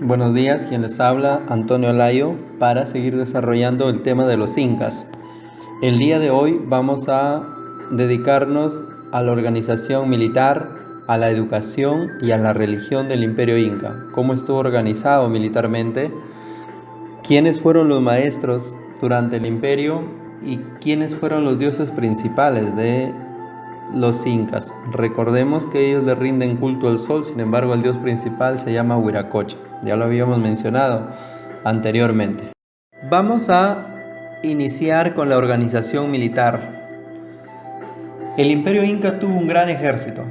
Buenos días, quien les habla, Antonio Layo, para seguir desarrollando el tema de los incas. El día de hoy vamos a dedicarnos a la organización militar, a la educación y a la religión del Imperio Inca. Cómo estuvo organizado militarmente, quiénes fueron los maestros durante el imperio y quiénes fueron los dioses principales de los incas. Recordemos que ellos le rinden culto al sol, sin embargo el dios principal se llama Huiracocha. Ya lo habíamos mencionado anteriormente. Vamos a iniciar con la organización militar. El Imperio Inca tuvo un gran ejército.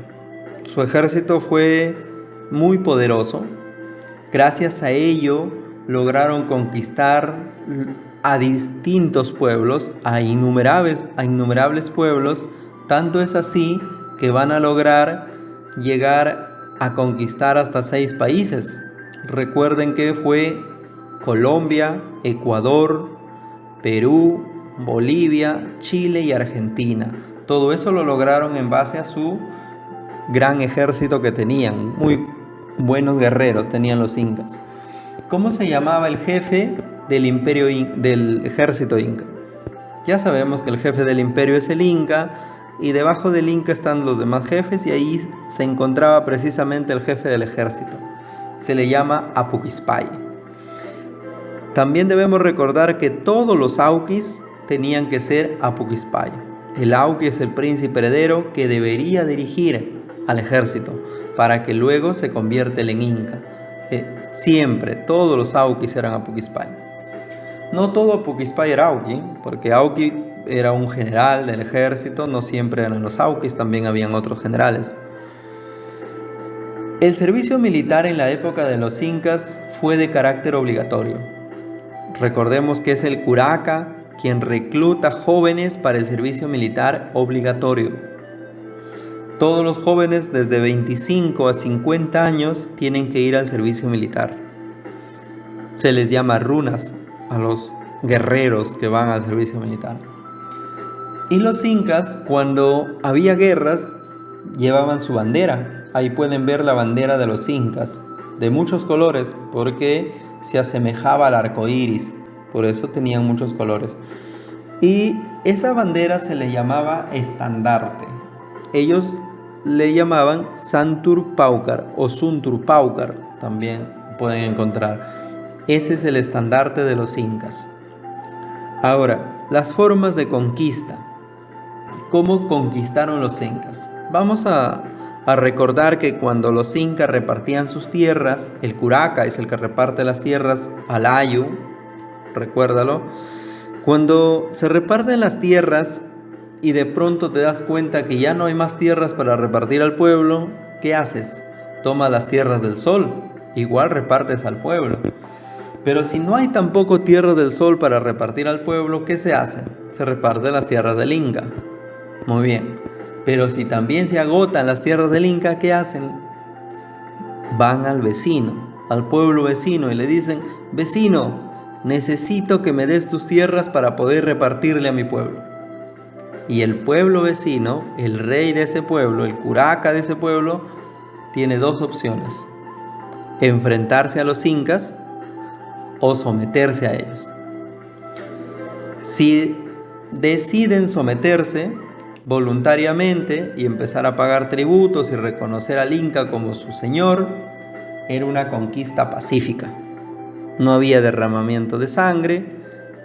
Su ejército fue muy poderoso. Gracias a ello lograron conquistar a distintos pueblos, a innumerables pueblos. Tanto es así que van a lograr llegar a conquistar hasta 6 países. Recuerden que fue Colombia, Ecuador, Perú, Bolivia, Chile y Argentina. Todo eso lo lograron en base a su gran ejército que tenían. Muy buenos guerreros tenían los incas. ¿Cómo se llamaba el jefe del ejército inca? Ya sabemos que el jefe del imperio es el inca, y debajo del inca están los demás jefes, y ahí se encontraba precisamente el jefe del ejército. Se le llama Apuquispay. También debemos recordar que todos los auquis tenían que ser Apuquispay. El auqui es el príncipe heredero que debería dirigir al ejército para que luego se convierta en inca. Siempre, todos los auquis eran Apuquispay. No todo Apuquispay era auqui, porque auqui era un general del ejército, no siempre eran los auquis, también habían otros generales. El servicio militar en la época de los incas fue de carácter obligatorio. Recordemos que es el curaca quien recluta jóvenes para el servicio militar obligatorio. Todos los jóvenes desde 25 a 50 años tienen que ir al servicio militar. Se les llama runas a los guerreros que van al servicio militar. Y los incas, cuando había guerras, llevaban su bandera. Ahí pueden ver la bandera de los incas, de muchos colores, porque se asemejaba al arco iris, por eso tenían muchos colores. Y esa bandera se le llamaba estandarte. Ellos le llamaban Santur Paucar o Suntur Paucar, también pueden encontrar. Ese es el estandarte de los incas. Ahora, las formas de conquista. ¿Cómo conquistaron los incas? Vamos a recordar que cuando los incas repartían sus tierras, el curaca es el que reparte las tierras al ayu, recuérdalo. Cuando se reparten las tierras y de pronto te das cuenta que ya no hay más tierras para repartir al pueblo, ¿qué haces? Tomas las tierras del sol, igual repartes al pueblo. Pero si no hay tampoco tierras del sol para repartir al pueblo, ¿qué se hace? Se reparten las tierras del inca. Muy bien, pero si también se agotan las tierras del inca, ¿qué hacen? Van al vecino, al pueblo vecino, y le dicen: vecino, necesito que me des tus tierras para poder repartirle a mi pueblo. Y el pueblo vecino, el rey de ese pueblo, el curaca de ese pueblo, tiene 2 opciones: enfrentarse a los incas o someterse a ellos. Si deciden someterse voluntariamente y empezar a pagar tributos y reconocer al inca como su señor, era una conquista pacífica. No había derramamiento de sangre,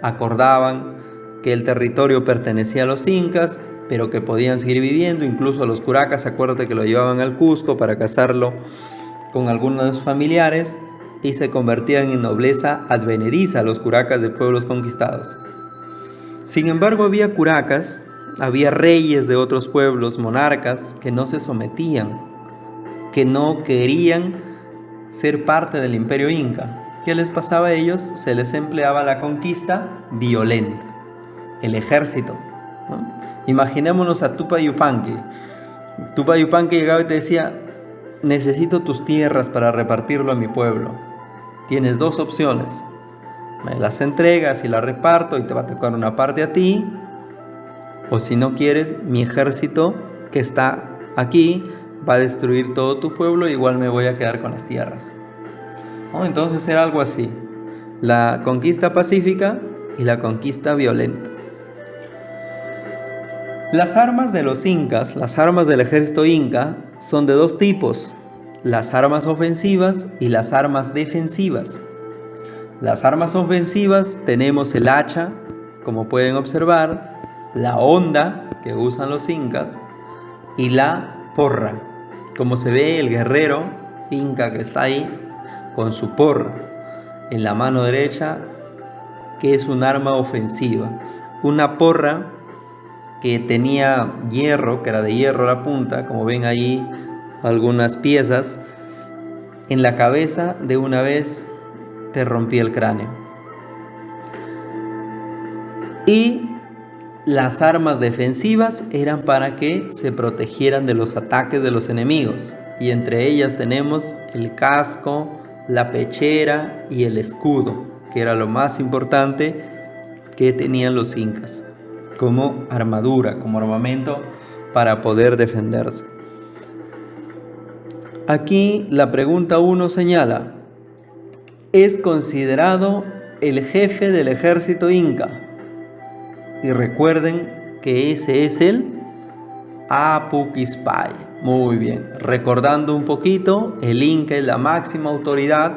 acordaban que el territorio pertenecía a los incas, pero que podían seguir viviendo. Incluso a los curacas, acuérdate que lo llevaban al Cusco para casarlo con algunos familiares, y se convertían en nobleza advenediza los curacas de pueblos conquistados. Sin embargo, había curacas, había reyes de otros pueblos, monarcas, que no se sometían, que no querían ser parte del imperio inca. ¿Qué les pasaba a ellos? Se les empleaba la conquista violenta, el ejército, ¿no? Imaginémonos a Tupac Yupanqui. Tupac Yupanqui llegaba y te decía: necesito tus tierras para repartirlo a mi pueblo. Tienes 2 opciones: me las entregas y las reparto y te va a tocar una parte a ti, o si no quieres, mi ejército que está aquí va a destruir todo tu pueblo, igual me voy a quedar con las tierras. ¿no? Entonces era algo así: la conquista pacífica y la conquista violenta. Las armas de los incas, las armas del ejército inca, son de dos tipos: las armas ofensivas y las armas defensivas. Las armas ofensivas tenemos el hacha, como pueden observar, la honda que usan los incas y la porra. Como se ve, el guerrero inca que está ahí con su porra en la mano derecha, que es un arma ofensiva. Una porra que tenía hierro, que era de hierro la punta, como ven ahí algunas piezas, en la cabeza de una vez te rompía el cráneo. Y las armas defensivas eran para que se protegieran de los ataques de los enemigos, y entre ellas tenemos el casco, la pechera y el escudo, que era lo más importante que tenían los incas como armadura, como armamento para poder defenderse. Aquí la pregunta 1 señala: ¿es considerado el jefe del ejército inca? Y recuerden que ese es el Apu Kispay. Muy bien, recordando un poquito, el inca es la máxima autoridad,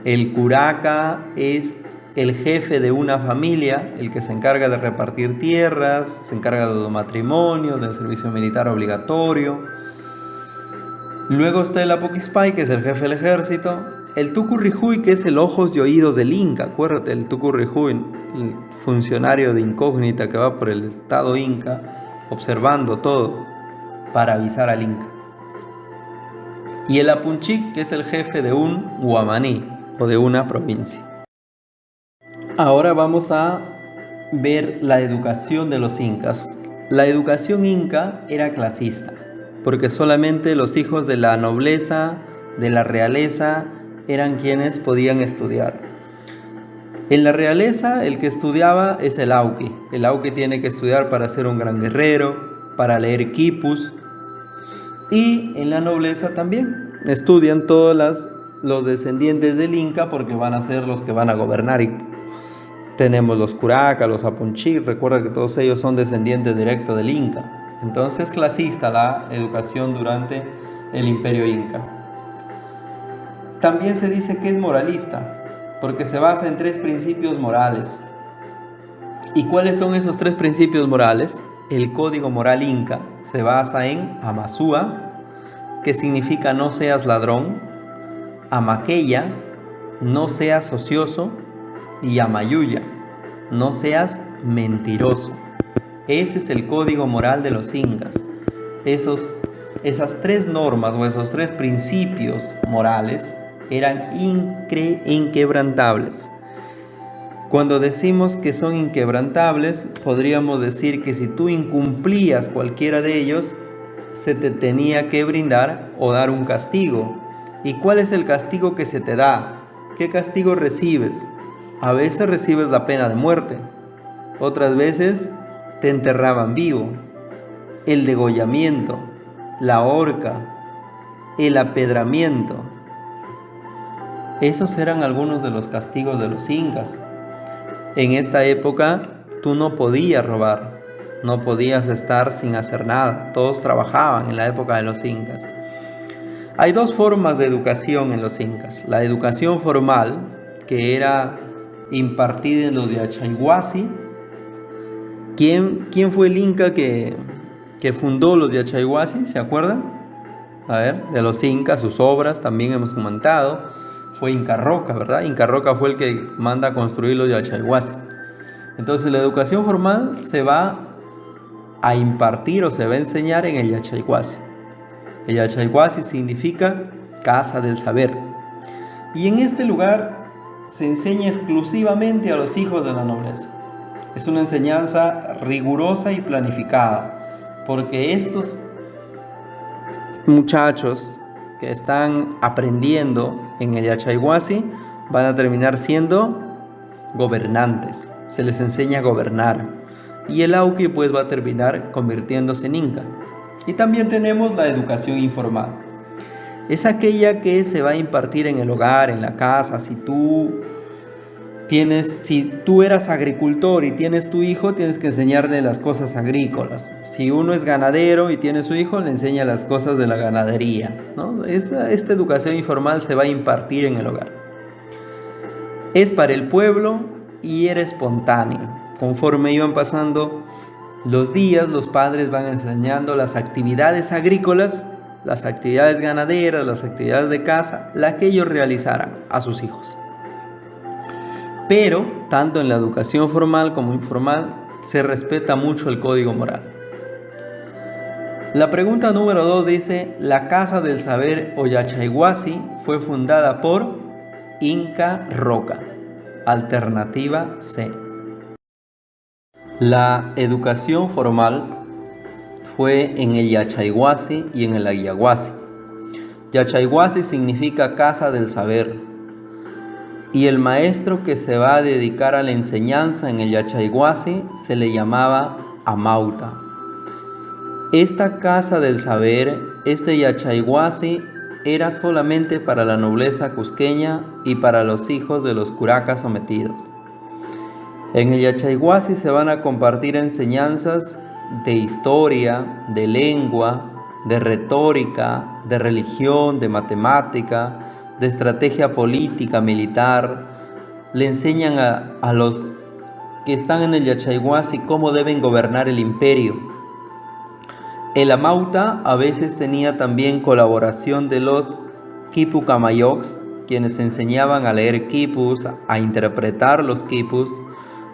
el curaca es el jefe de una familia, el que se encarga de repartir tierras, se encarga de los matrimonios, del servicio militar obligatorio. Luego está el Apu Kispay, que es el jefe del ejército. El Tukurrihuy, que es el ojos y oídos del inca. Acuérdate, el Tukurrihuy, el funcionario de incógnita que va por el estado inca, observando todo para avisar al inca. Y el Apunchik, que es el jefe de un guamaní o de una provincia. Ahora vamos a ver la educación de los incas. La educación inca era clasista, porque solamente los hijos de la nobleza, de la realeza, eran quienes podían estudiar. En la realeza, el que estudiaba es el auqui. El auqui tiene que estudiar para ser un gran guerrero, para leer quipus. Y en la nobleza también estudian todos los descendientes del inca, porque van a ser los que van a gobernar. Y tenemos los curaca, los apunchí, recuerda que todos ellos son descendientes directos del inca. Entonces, clasista la educación durante el imperio inca. También se dice que es moralista, porque se basa en 3 principios morales. ¿Y cuáles son esos 3 principios morales? El código moral inca se basa en Amasúa, que significa no seas ladrón; Amaqueya, no seas ocioso; y Amayuya, no seas mentiroso. Ese es el código moral de los incas. Esas 3 normas o esos 3 principios morales eran inquebrantables. Cuando decimos que son inquebrantables, podríamos decir que si tú incumplías cualquiera de ellos, se te tenía que brindar o dar un castigo. ¿Y cuál es el castigo que se te da? ¿Qué castigo recibes? A veces recibes la pena de muerte, otras veces te enterraban vivo, el degollamiento, la horca, el apedramiento. Esos eran algunos de los castigos de los incas. En esta época tú no podías robar, no podías estar sin hacer nada, todos trabajaban en la época de los incas. Hay 2 formas de educación en los incas: la educación formal, que era impartida en los Yachayhuasi. ¿Quién fue el inca que fundó los Yachayhuasi? ¿Se acuerdan? A ver, de los incas, sus obras también hemos comentado. Fue Inca Roca, ¿verdad? Inca Roca fue el que manda a construir los Yachayhuasi. Entonces la educación formal se va a impartir o se va a enseñar en el Yachayhuasi. El Yachayhuasi significa casa del saber. Y en este lugar se enseña exclusivamente a los hijos de la nobleza. Es una enseñanza rigurosa y planificada, porque estos muchachos que están aprendiendo en el Yachayhuasi van a terminar siendo gobernantes. Se les enseña a gobernar. Y el auqui pues va a terminar convirtiéndose en inca. Y también tenemos la educación informal. Es aquella que se va a impartir en el hogar, en la casa. Si tú eras agricultor y tienes tu hijo, tienes que enseñarle las cosas agrícolas. Si uno es ganadero y tiene su hijo, le enseña las cosas de la ganadería, ¿no? Esta educación informal se va a impartir en el hogar. Es para el pueblo y era espontáneo. Conforme iban pasando los días, los padres van enseñando las actividades agrícolas, las actividades ganaderas, las actividades de casa, las que ellos realizaran a sus hijos. Pero, tanto en la educación formal como informal, se respeta mucho el código moral. La pregunta número 2 dice: la Casa del Saber o Yachaywasi fue fundada por Inca Roca. Alternativa C. La educación formal fue en el Yachaywasi y en el Ayahuasi. Yachaywasi significa Casa del Saber. Y el maestro que se va a dedicar a la enseñanza en el Yachaywasi se le llamaba Amauta. Esta casa del saber, este Yachaywasi, era solamente para la nobleza cusqueña y para los hijos de los curacas sometidos. En el Yachaywasi se van a compartir enseñanzas de historia, de lengua, de retórica, de religión, de matemática, de estrategia política, militar. Le enseñan a los que están en el Yachaywasi cómo deben gobernar el imperio. El Amauta a veces tenía también colaboración de los Quipu Camayocs, quienes enseñaban a leer quipus, a interpretar los quipus,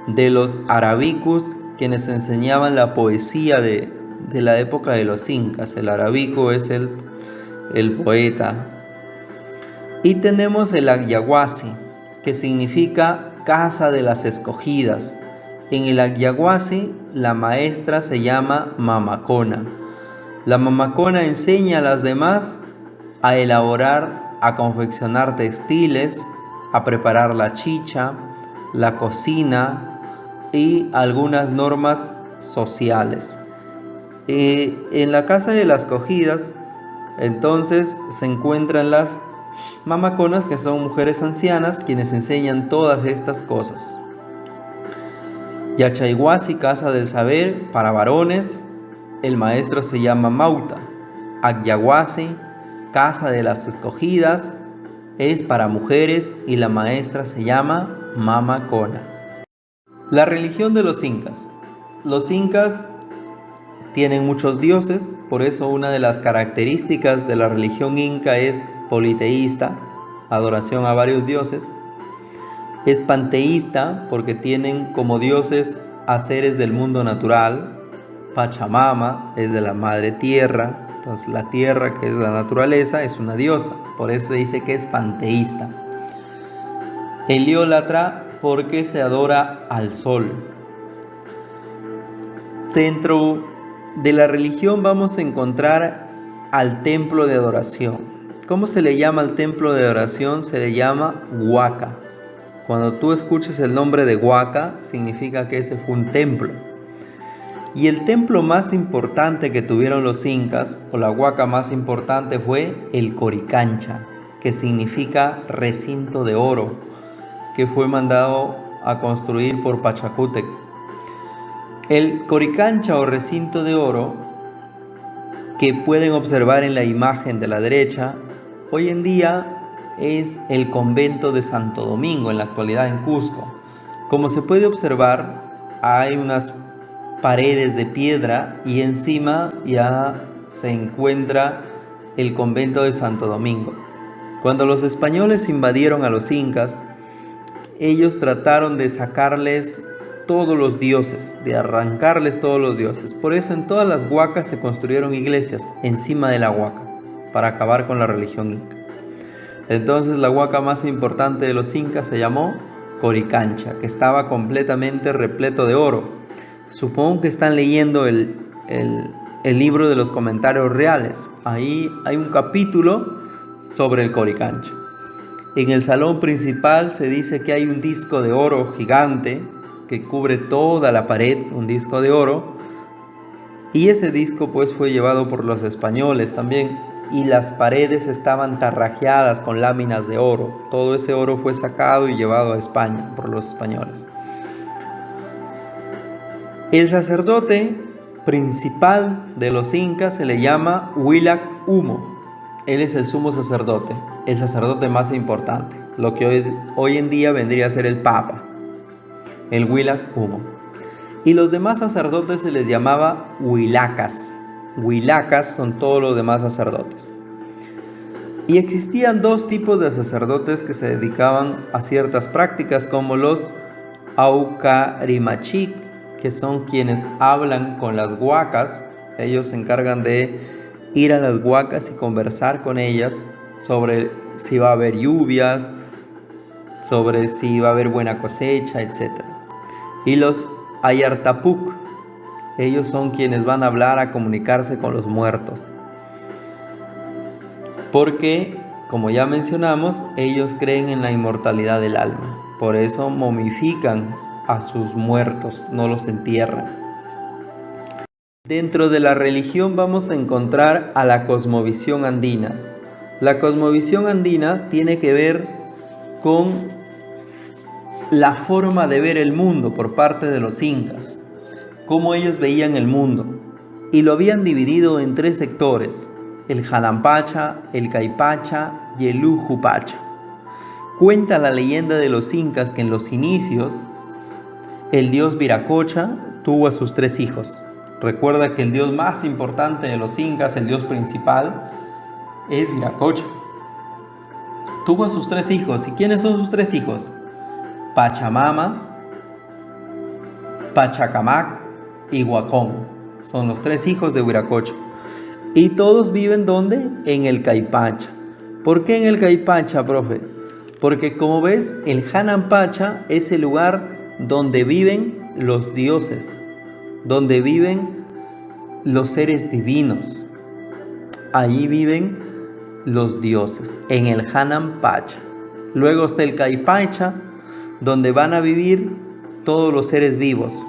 de los Arabicus, quienes enseñaban la poesía de la época de los incas. El Arabico es el poeta. Y tenemos el Ayahuasi, que significa Casa de las Escogidas. En el Ayahuasi la maestra se llama Mamacona. La Mamacona enseña a las demás a elaborar, a confeccionar textiles, a preparar la chicha, la cocina y algunas normas sociales. En la Casa de las Escogidas, entonces, se encuentran las mamaconas, que son mujeres ancianas quienes enseñan todas estas cosas. Yachaywasi, Casa del Saber, para varones, el maestro se llama Mauta. Ayahuasi, Casa de las Escogidas, es para mujeres y la maestra se llama Mamacona. La religión de los incas. Los incas tienen muchos dioses, por eso una de las características de la religión inca es politeísta, adoración a varios dioses. Es panteísta porque tienen como dioses a seres del mundo natural. Pachamama es de la madre tierra, entonces la tierra, que es la naturaleza, es una diosa, por eso se dice que es panteísta. Heliólatra porque se adora al sol. Dentro de la religión vamos a encontrar al templo de adoración. ¿Cómo se le llama al templo de adoración? Se le llama Huaca. Cuando tú escuches el nombre de Huaca, significa que ese fue un templo. Y el templo más importante que tuvieron los incas, o la huaca más importante, fue el Coricancha, que significa recinto de oro, que fue mandado a construir por Pachacútec. El Coricancha o recinto de oro, que pueden observar en la imagen de la derecha, hoy en día es el convento de Santo Domingo, en la actualidad en Cusco. Como se puede observar, hay unas paredes de piedra y encima ya se encuentra el convento de Santo Domingo. Cuando los españoles invadieron a los incas, ellos trataron de sacarles todos los dioses, de arrancarles todos los dioses. Por eso en todas las huacas se construyeron iglesias encima de la huaca, para acabar con la religión inca. Entonces la huaca más importante de los incas se llamó Coricancha, que estaba completamente repleto de oro. Supongo que están leyendo el libro de los comentarios reales. Ahí hay un capítulo sobre el Coricancha. En el salón principal se dice que hay un disco de oro gigante que cubre toda la pared, un disco de oro. Y ese disco pues fue llevado por los españoles también. y las paredes estaban tarrajeadas con láminas de oro. Todo ese oro fue sacado y llevado a España por los españoles. El sacerdote principal de los incas se le llama Huilac Humo. Él es el sumo sacerdote, el sacerdote más importante, lo que hoy en día vendría a ser el Papa, el Huilac Humo. Y los demás sacerdotes se les llamaba huilacas. Huilacas son todos los demás sacerdotes. Y existían dos tipos de sacerdotes que se dedicaban a ciertas prácticas, como los Aucarimachic, que son quienes hablan con las huacas. Ellos se encargan de ir a las huacas y conversar con ellas sobre si va a haber lluvias, sobre si va a haber buena cosecha, etc. Y los Ayartapuc, ellos son quienes van a hablar, a comunicarse con los muertos. Porque, como ya mencionamos, ellos creen en la inmortalidad del alma. Por eso momifican a sus muertos, no los entierran. Dentro de la religión vamos a encontrar a la cosmovisión andina. La cosmovisión andina tiene que ver con la forma de ver el mundo por parte de los incas, cómo ellos veían el mundo, y lo habían dividido en tres sectores: el Janampacha, el Caipacha y el Ujupacha. Cuenta la leyenda de los incas que en los inicios el dios Viracocha tuvo a sus tres hijos. Recuerda que el dios más importante de los incas, el dios principal, es Viracocha. Tuvo a sus tres hijos. ¿Y quiénes son sus tres hijos? Pachamama, Pachacamac y Huacón. Son los tres hijos de Viracocha. Y todos viven ¿dónde? En el Caipacha. ¿Por qué en el Caipacha, profe? Porque como ves, el Janampacha es el lugar donde viven los dioses, donde viven los seres divinos. Allí viven los dioses, en el Janampacha. Luego está el Caipacha, donde van a vivir todos los seres vivos.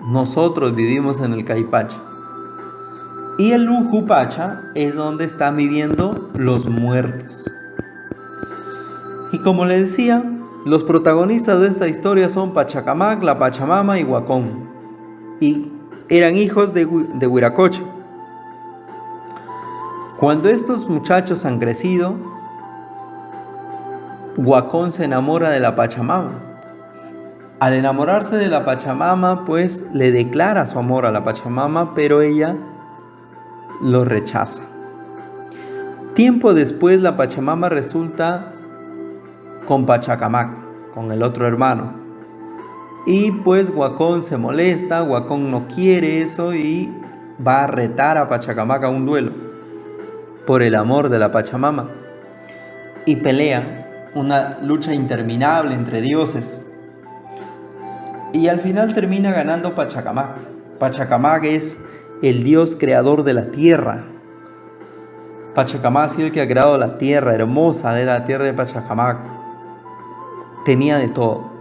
Nosotros vivimos en el Caipacha. Y el Ujupacha es donde están viviendo los muertos. Y como les decía, los protagonistas de esta historia son Pachacamac, la Pachamama y Huacón. Y eran hijos de Viracocha. Cuando estos muchachos han crecido, Huacón se enamora de la Pachamama. Al enamorarse de la Pachamama, pues le declara su amor a la Pachamama, pero ella lo rechaza. Tiempo después, la Pachamama resulta con Pachacamac, con el otro hermano. Y pues Huacón se molesta, Huacón no quiere eso y va a retar a Pachacamac a un duelo por el amor de la Pachamama. Y pelean, una lucha interminable entre dioses. Y al final termina ganando Pachacamac. Pachacamac es el dios creador de la tierra. Pachacamac ha sido el que ha creado la tierra hermosa, de la tierra de Pachacamac. Tenía de todo.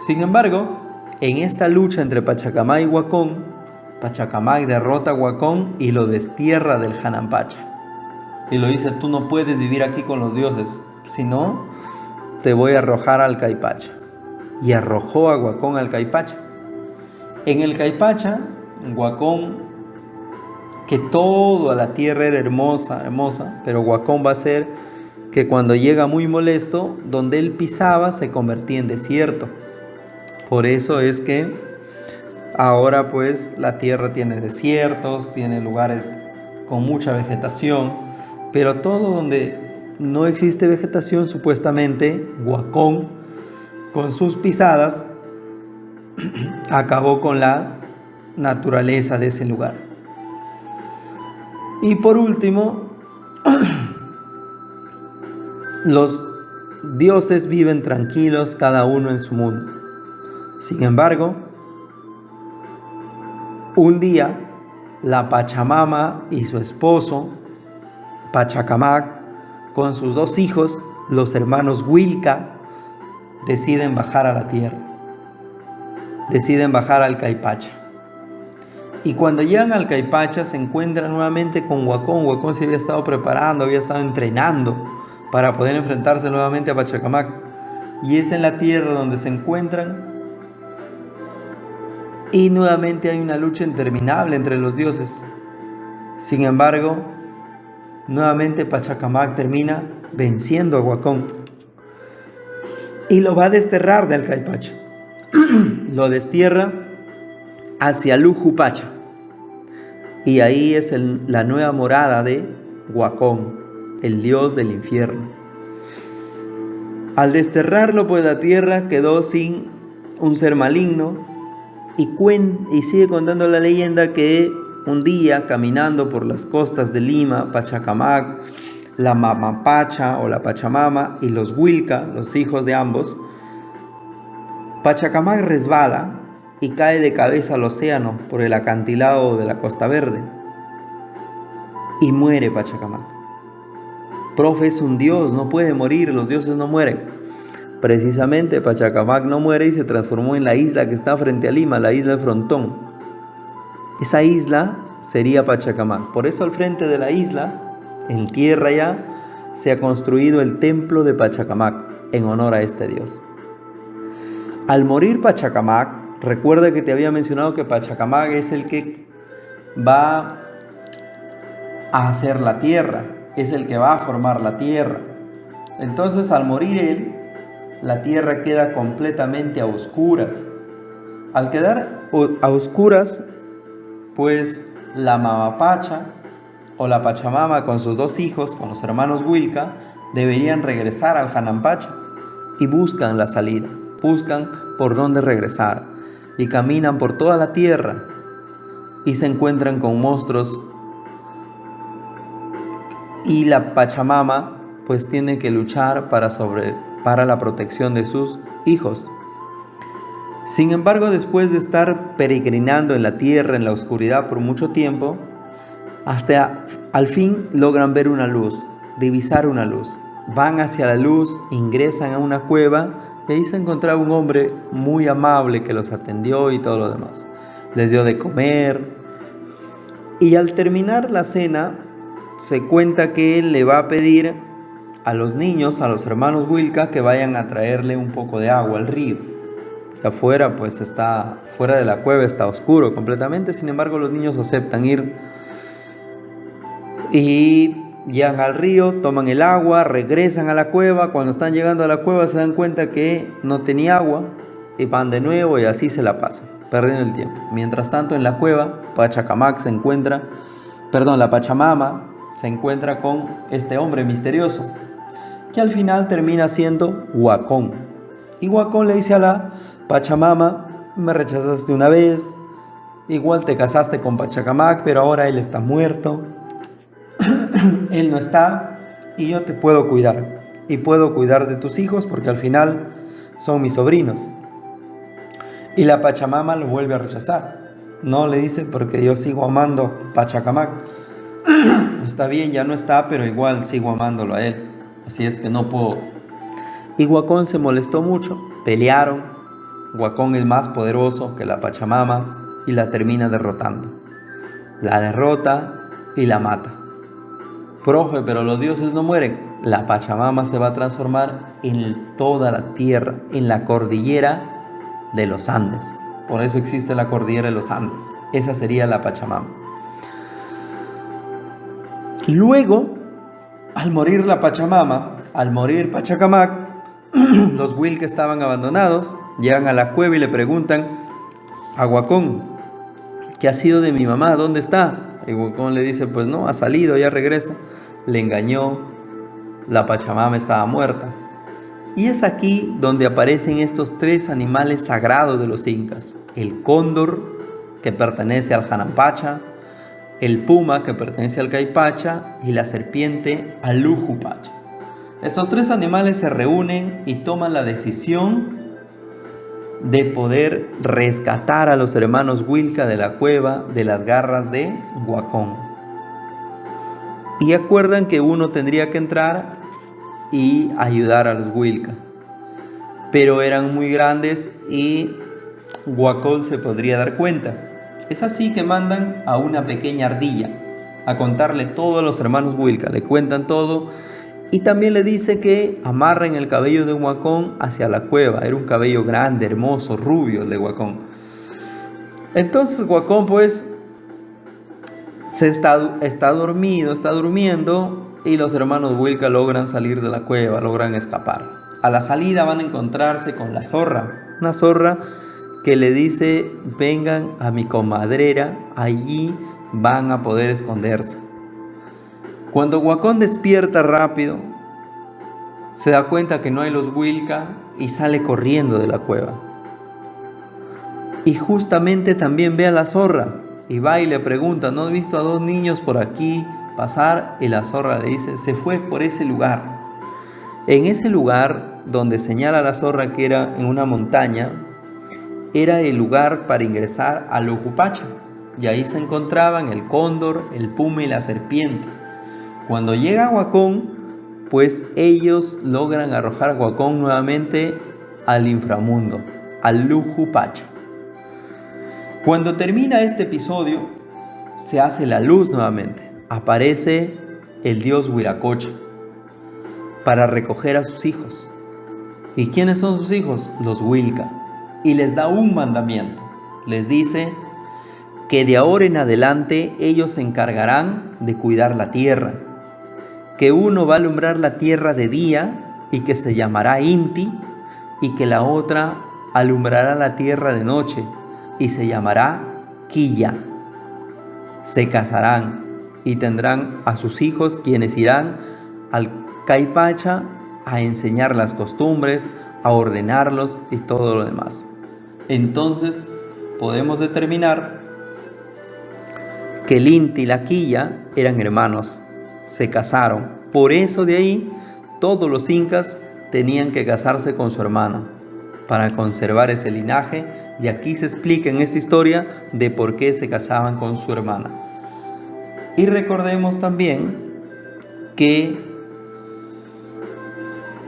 Sin embargo, en esta lucha entre Pachacamac y Huacón, Pachacamac derrota a Huacón y lo destierra del Janampacha. Y lo dice: tú no puedes vivir aquí con los dioses, si no, te voy a arrojar al Caipacha. Y arrojó a Huacón al Caipacha. En el Caipacha, Huacón, que toda la tierra era hermosa, pero Huacón va a hacer que cuando llega muy molesto, donde él pisaba se convertía en desierto. Por eso es que ahora pues la tierra tiene desiertos, tiene lugares con mucha vegetación, pero todo donde no existe vegetación, supuestamente Huacón, con sus pisadas, acabó con la naturaleza de ese lugar. Y por último, los dioses viven tranquilos, cada uno en su mundo. Sin embargo, un día la Pachamama y su esposo Pachacamac, con sus dos hijos, los hermanos Huilca, deciden bajar a la tierra. Deciden bajar al Caipacha. Y cuando llegan al Caipacha se encuentran nuevamente con Huacón. Huacón se había estado preparando, había estado entrenando para poder enfrentarse nuevamente a Pachacamac. Y es en la tierra donde se encuentran. Y nuevamente hay una lucha interminable entre los dioses. Sin embargo, nuevamente Pachacamac termina venciendo a Huacón. Y lo va a desterrar del Caipacha. Lo destierra hacia Lujupacha. Y ahí es la nueva morada de Huacón, el dios del infierno. Al desterrarlo, pues la tierra quedó sin un ser maligno. Y sigue contando la leyenda que un día, caminando por las costas de Lima, Pachacamac, la Mamapacha o la Pachamama y los Huilca, los hijos de ambos, Pachacamac resbala y cae de cabeza al océano por el acantilado de la Costa Verde. Y muere Pachacamac. Profe, es un dios, no puede morir, los dioses no mueren. Precisamente Pachacamac no muere y se transformó en la isla que está frente a Lima, la isla de Frontón. Esa isla sería Pachacamac. Por eso al frente de la isla, en tierra ya, se ha construido el templo de Pachacamac en honor a este dios. Al morir Pachacamac, recuerda que te había mencionado que Pachacamac es el que va a hacer la tierra, es el que va a formar la tierra. Entonces, al morir él, la tierra queda completamente a oscuras. Al quedar a oscuras, pues la Mamapacha o la Pachamama con sus dos hijos, con los hermanos Huilca, deberían regresar al Janampacha y buscan la salida, buscan por dónde regresar y caminan por toda la tierra y se encuentran con monstruos y la Pachamama pues tiene que luchar para la protección de sus hijos. Sin embargo, después de estar peregrinando en la tierra, en la oscuridad por mucho tiempo, hasta al fin logran ver una luz, divisar una luz. Van hacia la luz, ingresan a una cueva y ahí se encontraba un hombre muy amable que los atendió y todo lo demás. Les dio de comer y al terminar la cena se cuenta que él le va a pedir a los niños, a los hermanos Huilca, que vayan a traerle un poco de agua al río. Afuera, pues está fuera de la cueva, está oscuro completamente. Sin embargo, los niños aceptan ir y llegan al río, toman el agua, regresan a la cueva. Cuando están llegando a la cueva se dan cuenta que no tenía agua y van de nuevo y así se la pasan, perdiendo el tiempo. Mientras tanto, en la cueva, la Pachamama se encuentra con este hombre misterioso, que al final termina siendo Huacón. Y Huacón le dice a la Pachamama: me rechazaste una vez, igual te casaste con Pachacamac, pero ahora él está muerto, él no está y yo te puedo cuidar. Y puedo cuidar de tus hijos porque al final son mis sobrinos. Y la Pachamama lo vuelve a rechazar. No, le dice, porque yo sigo amando Pachacamac. Está bien, ya no está, pero igual sigo amándolo a él. Así es que no puedo. Y Huacón se molestó mucho, pelearon. Huacón es más poderoso que la Pachamama y la termina derrotando. La derrota y la mata. Profe, pero los dioses no mueren. La Pachamama se va a transformar en toda la tierra, en la cordillera de los Andes. Por eso existe la cordillera de los Andes. Esa sería la Pachamama. Luego, al morir la Pachamama, al morir Pachacamac, los Huilca estaban abandonados, llegan a la cueva y le preguntan a Huacón: ¿qué ha sido de mi mamá? ¿Dónde está? Y Huacón le dice: pues no, ha salido, ya regresa. Le engañó, la Pachamama estaba muerta. Y es aquí donde aparecen estos tres animales sagrados de los incas: el cóndor, que pertenece al Janampacha, el puma, que pertenece al Caipacha, y la serpiente al Lujupacha. Estos tres animales se reúnen y toman la decisión de poder rescatar a los hermanos Huilca de la cueva de las garras de Huacón. Y acuerdan que uno tendría que entrar y ayudar a los Huilca, pero eran muy grandes y Huacón se podría dar cuenta. Es así que mandan a una pequeña ardilla a contarle todo a los hermanos Wilca, le cuentan todo y también le dice que amarren el cabello de Huacón hacia la cueva. Era un cabello grande, hermoso, rubio el de Huacón. Entonces Huacón pues está dormido, está durmiendo y los hermanos Wilca logran salir de la cueva, logran escapar. A la salida van a encontrarse con la zorra, una zorra que le dice: vengan a mi comadrera, allí van a poder esconderse. Cuando Huacón despierta rápido, se da cuenta que no hay los Wilca y sale corriendo de la cueva. Y justamente también ve a la zorra y va y le pregunta: ¿no has visto a dos niños por aquí pasar? Y la zorra le dice: se fue por ese lugar. En ese lugar donde señala la zorra que era en una montaña, era el lugar para ingresar al Ujupacha. Y ahí se encontraban el cóndor, el puma y la serpiente. Cuando llega Huacón, pues ellos logran arrojar a Huacón nuevamente al inframundo, al Ujupacha. Cuando termina este episodio, se hace la luz nuevamente. Aparece el dios Huiracocha para recoger a sus hijos. ¿Y quiénes son sus hijos? Los Wilca. Y les da un mandamiento. Les dice que de ahora en adelante ellos se encargarán de cuidar la tierra. Que uno va a alumbrar la tierra de día y que se llamará Inti, y que la otra alumbrará la tierra de noche y se llamará Quilla. Se casarán y tendrán a sus hijos, quienes irán al Caipacha a enseñar las costumbres, a ordenarlos y todo lo demás. Entonces podemos determinar que el Inti y la Quilla eran hermanos, se casaron. Por eso de ahí todos los incas tenían que casarse con su hermana para conservar ese linaje, y aquí se explica en esta historia de por qué se casaban con su hermana. Y recordemos también que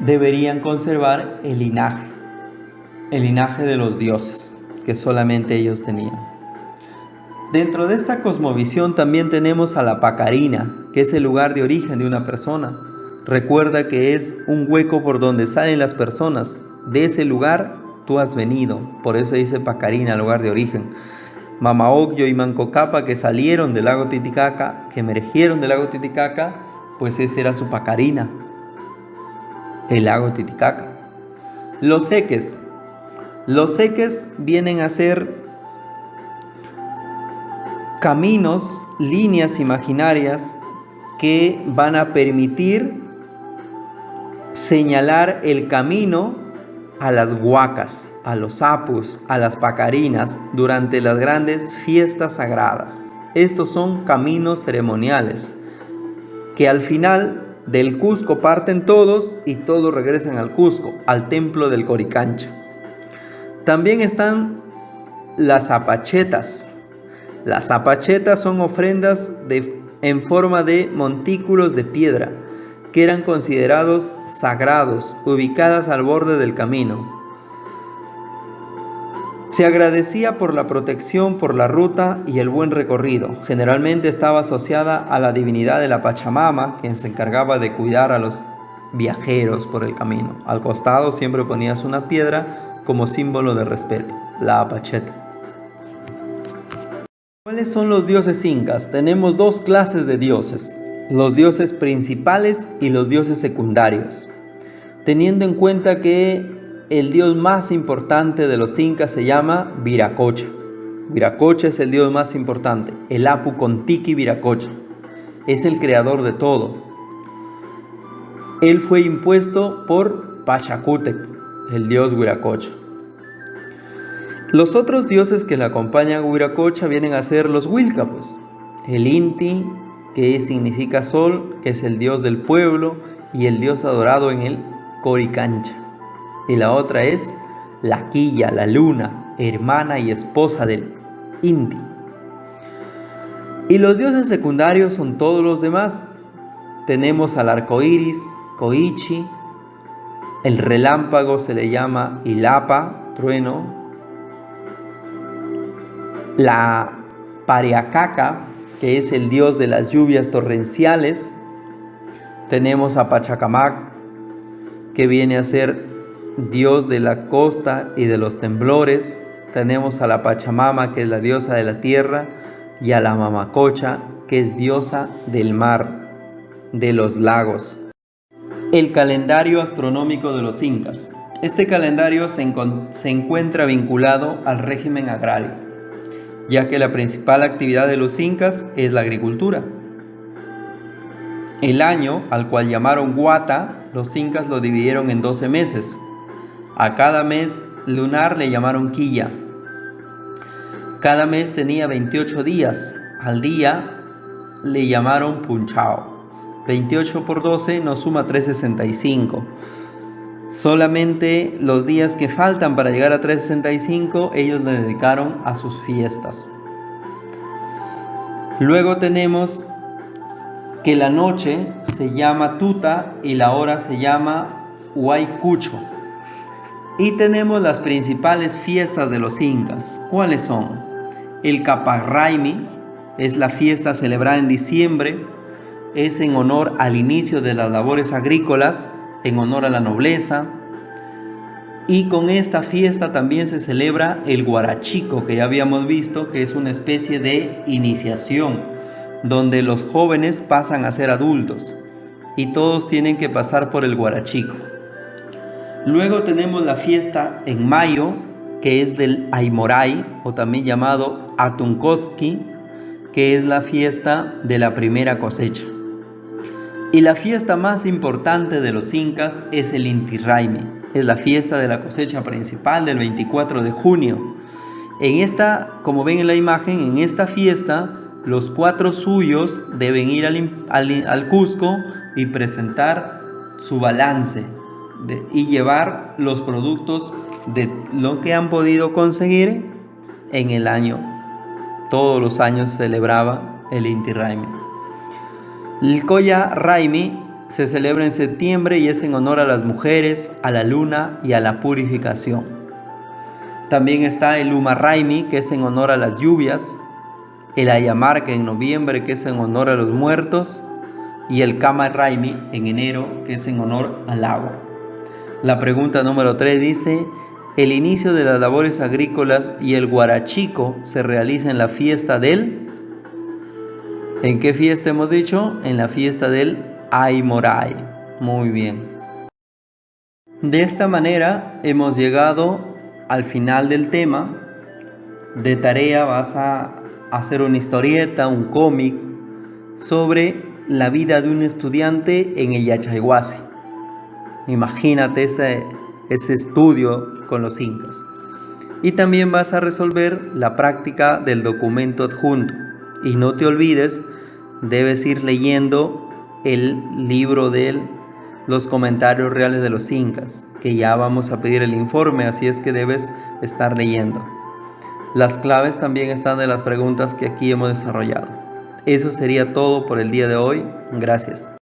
deberían conservar el linaje de los dioses que solamente ellos tenían. Dentro de esta cosmovisión también tenemos a la Pacarina, que es el lugar de origen de una persona. Recuerda que es un hueco por donde salen las personas. De ese lugar tú has venido, por eso dice Pacarina, lugar de origen. Mama Ocllo y Mancocapa, que salieron del lago Titicaca, que emergieron del lago Titicaca, pues esa era su Pacarina, el lago Titicaca. Los seques vienen a ser caminos, líneas imaginarias que van a permitir señalar el camino a las huacas, a los apus, a las pacarinas durante las grandes fiestas sagradas. Estos son caminos ceremoniales que al final del Cusco parten todos y todos regresan al Cusco, al templo del Coricancha. También están las zapachetas. Las zapachetas son ofrendas en forma de montículos de piedra que eran considerados sagrados, ubicadas al borde del camino. Se agradecía por la protección por la ruta y el buen recorrido. Generalmente estaba asociada a la divinidad de la Pachamama, quien se encargaba de cuidar a los viajeros por el camino. Al costado siempre ponías una piedra como símbolo de respeto, la apacheta. ¿Cuáles son los dioses incas? Tenemos dos clases de dioses: los dioses principales y los dioses secundarios, teniendo en cuenta que el dios más importante de los incas se llama Viracocha. Viracocha es el dios más importante, el Apu Contiki Viracocha. Es el creador de todo. Él fue impuesto por Pachacútec, el dios Viracocha. Los otros dioses que le acompañan a Huiracocha vienen a ser los Wilca, pues. El Inti, que significa sol, que es el dios del pueblo y el dios adorado en el Coricancha. Y la otra es la Quilla, la luna, hermana y esposa del Inti. Y los dioses secundarios son todos los demás. Tenemos al arco iris, Koichi, el relámpago se le llama Ilapa, trueno. La Pariacaca, que es el dios de las lluvias torrenciales. Tenemos a Pachacamac, que viene a ser dios de la costa y de los temblores. Tenemos a la Pachamama, que es la diosa de la tierra, y a la Mamacocha, que es diosa del mar, de los lagos. El calendario astronómico de los incas. Este calendario se encuentra vinculado al régimen agrario, ya que la principal actividad de los incas es la agricultura. El año, al cual llamaron Huata, los incas lo dividieron en 12 meses. A cada mes lunar le llamaron Quilla. Cada mes tenía 28 días. Al día le llamaron Punchao. 28 por 12 nos suma 365. Solamente los días que faltan para llegar a 365, ellos le dedicaron a sus fiestas. Luego tenemos que la noche se llama Tuta y la hora se llama Huaycucho. Y tenemos las principales fiestas de los incas. ¿Cuáles son? El Caparraimi es la fiesta celebrada en diciembre. Es en honor al inicio de las labores agrícolas, en honor a la nobleza. Y con esta fiesta también se celebra el Guarachico, que ya habíamos visto que es una especie de iniciación, donde los jóvenes pasan a ser adultos y todos tienen que pasar por el Guarachico. Luego tenemos la fiesta en mayo, que es del Aymoray, o también llamado Atuncoski, que es la fiesta de la primera cosecha. Y la fiesta más importante de los incas es el Inti Raymi, es la fiesta de la cosecha principal del 24 de junio. En esta, como ven en la imagen, en esta fiesta, los 4 suyos deben ir al Cusco y presentar su balance y llevar los productos de lo que han podido conseguir en el año. Todos los años celebraba el Inti Raymi. El Colla Raymi se celebra en septiembre y es en honor a las mujeres, a la luna y a la purificación. También está el Uma Raymi, que es en honor a las lluvias, el Ayamarca en noviembre, que es en honor a los muertos, y el Kama Raymi en enero, que es en honor al agua. La pregunta número 3 dice: el inicio de las labores agrícolas y el Guarachico se realiza en la fiesta del... ¿En qué fiesta hemos dicho? En la fiesta del Aymoray. Muy bien. De esta manera hemos llegado al final del tema. De tarea vas a hacer una historieta, un cómic sobre la vida de un estudiante en el Yachayhuasi. Imagínate ese estudio con los incas. Y también vas a resolver la práctica del documento adjunto. Y no te olvides, debes ir leyendo el libro de los comentarios reales de los incas, que ya vamos a pedir el informe, así es que debes estar leyendo. Las claves también están de las preguntas que aquí hemos desarrollado. Eso sería todo por el día de hoy. Gracias.